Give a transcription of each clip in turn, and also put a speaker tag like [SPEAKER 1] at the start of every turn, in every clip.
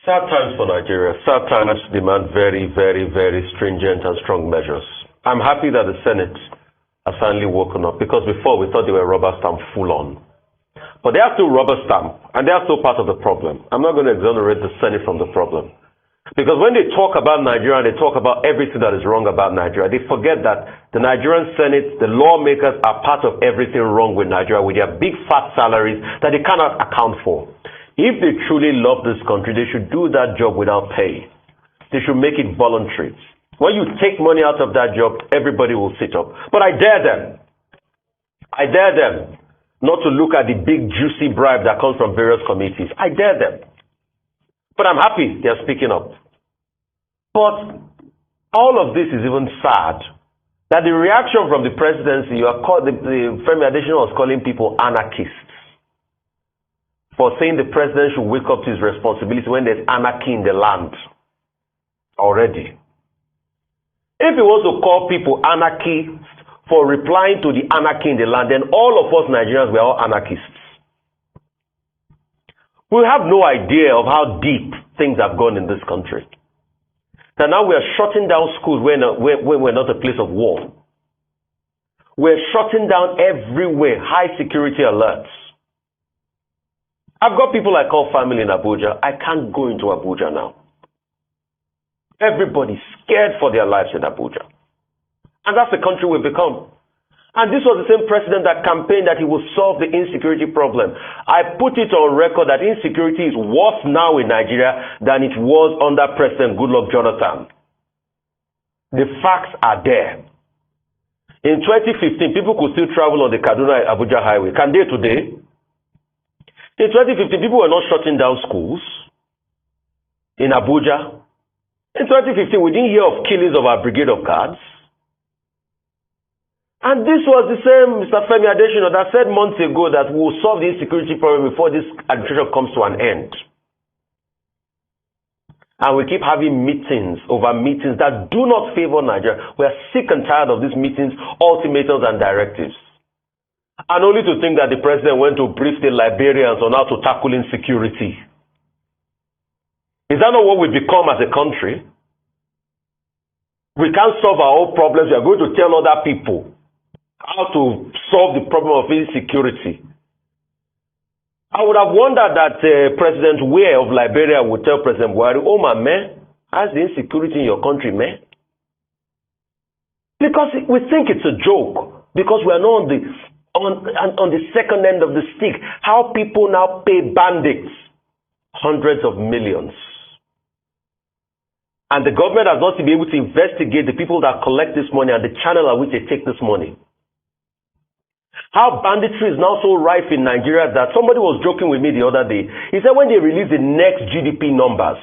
[SPEAKER 1] Sad times for Nigeria. Sad times demand very, very, very stringent and strong measures. I'm happy that the Senate has finally woken up, because before we thought they were rubber stamp full on. But they are still rubber stamp, and they are still part of the problem. I'm not going to exonerate the Senate from the problem. Because when they talk about Nigeria and they talk about everything that is wrong about Nigeria, they forget that the Nigerian Senate, the lawmakers, are part of everything wrong with Nigeria, with their big fat salaries that they cannot account for. If they truly love this country, they should do that job without pay. They should make it voluntary. When you take money out of that job, everybody will sit up. But I dare them not to look at the big juicy bribe that comes from various committees. I dare them. But I'm happy they're speaking up. But all of this is even sad. That the reaction from the presidency, the Femi Adesina was calling people anarchists, for saying the president should wake up to his responsibility when there's anarchy in the land already. If he was to call people anarchists for replying to the anarchy in the land, then all of us Nigerians were all anarchists. We have no idea of how deep things have gone in this country. That now we are shutting down schools when we're not a place of war. We're shutting down everywhere, high security alerts. I've got people I call family in Abuja. I can't go into Abuja now. Everybody's scared for their lives in Abuja. And that's the country we've become. And this was the same president that campaigned that he will solve the insecurity problem. I put it on record that insecurity is worse now in Nigeria than it was under President Goodluck Jonathan. The facts are there. In 2015, people could still travel on the Kaduna-Abuja highway. Can they today? In 2015, people were not shutting down schools in Abuja. In 2015, we didn't hear of killings of our brigade of guards. And this was the same Mr. Femi Adesina that said months ago that we will solve the insecurity problem before this administration comes to an end. And we keep having meetings over meetings that do not favor Nigeria. We are sick and tired of these meetings, ultimatums, and directives. And only to think that the president went to brief the Liberians on how to tackle insecurity. Is that not what we've become as a country? We can't solve our own problems. We are going to tell other people how to solve the problem of insecurity. I would have wondered that President Weah of Liberia would tell President Buhari, "Oh my man, how's the insecurity in your country, man?" Because we think it's a joke. Because we are not on the second end of the stick. How people now pay bandits hundreds of millions. And the government has not to be able to investigate the people that collect this money and the channel at which they take this money. How banditry is now so rife in Nigeria that somebody was joking with me the other day. He said when they release the next GDP numbers,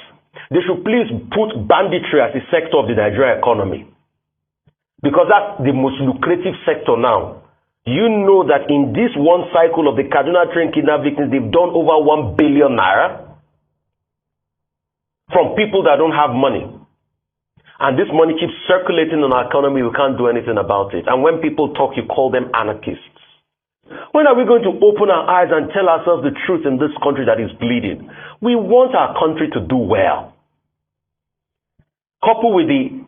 [SPEAKER 1] they should please put banditry as a sector of the Nigerian economy. Because that's the most lucrative sector now. You know that in this one cycle of the Kaduna train kidnap victims, they've done over 1 billion naira from people that don't have money. And this money keeps circulating in our economy. We can't do anything about it. And when people talk, you call them anarchists. When are we going to open our eyes and tell ourselves the truth in this country that is bleeding? We want our country to do well. Coupled with the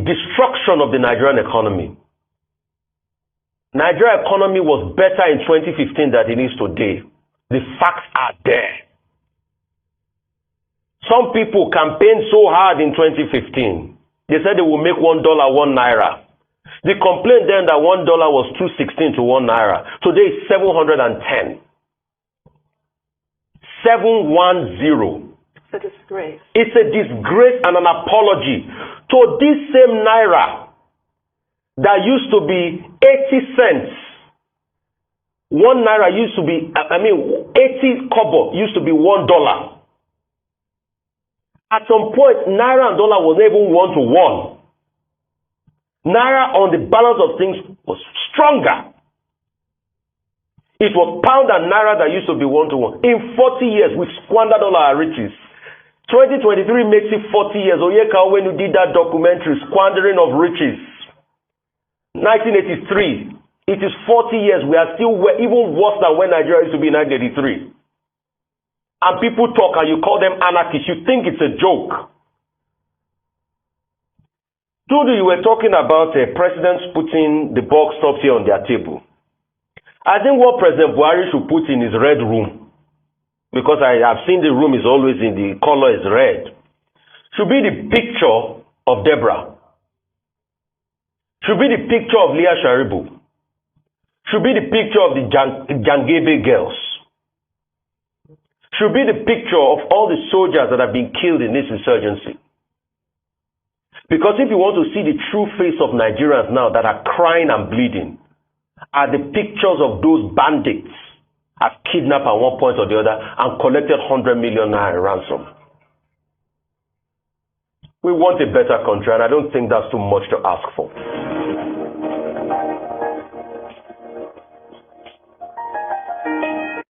[SPEAKER 1] destruction of the Nigerian economy. Nigerian economy was better in 2015 than it is today. The facts are there. Some people campaigned so hard in 2015. They said they will make $1 1 naira. The complaint then that $1 was 216 to 1 naira. Today is 710. 710.
[SPEAKER 2] It's a disgrace.
[SPEAKER 1] It's a disgrace and an apology to this same naira that used to be 80 cents. 1 naira used to be, 80 kobo used to be $1. At some point, naira and dollar was not even 1 to 1. Naira on the balance of things was stronger. It was pound and naira that used to be 1 to 1. In 40 years, we squandered all our riches. 2023 makes it 40 years. Oyeka, when you did that documentary, Squandering of Riches. 1983. It is 40 years. We are still even worse than when Nigeria used to be in 1983. and people talk and you call them anarchists, you think it's a joke. Dudu, you were talking about presidents putting the bulk stuff here on their table. I think what President Buhari should put in his red room, because I have seen the room is always in the color is red, should be the picture of Deborah. Should be the picture of Leah Sharibu. Should be the picture of the Jangebe girls. Should be the picture of all the soldiers that have been killed in this insurgency. Because if you want to see the true face of Nigerians now that are crying and bleeding, are the pictures of those bandits have kidnapped at one point or the other and collected 100 million naira ransom. We want a better country, and I don't think that's too much to ask for.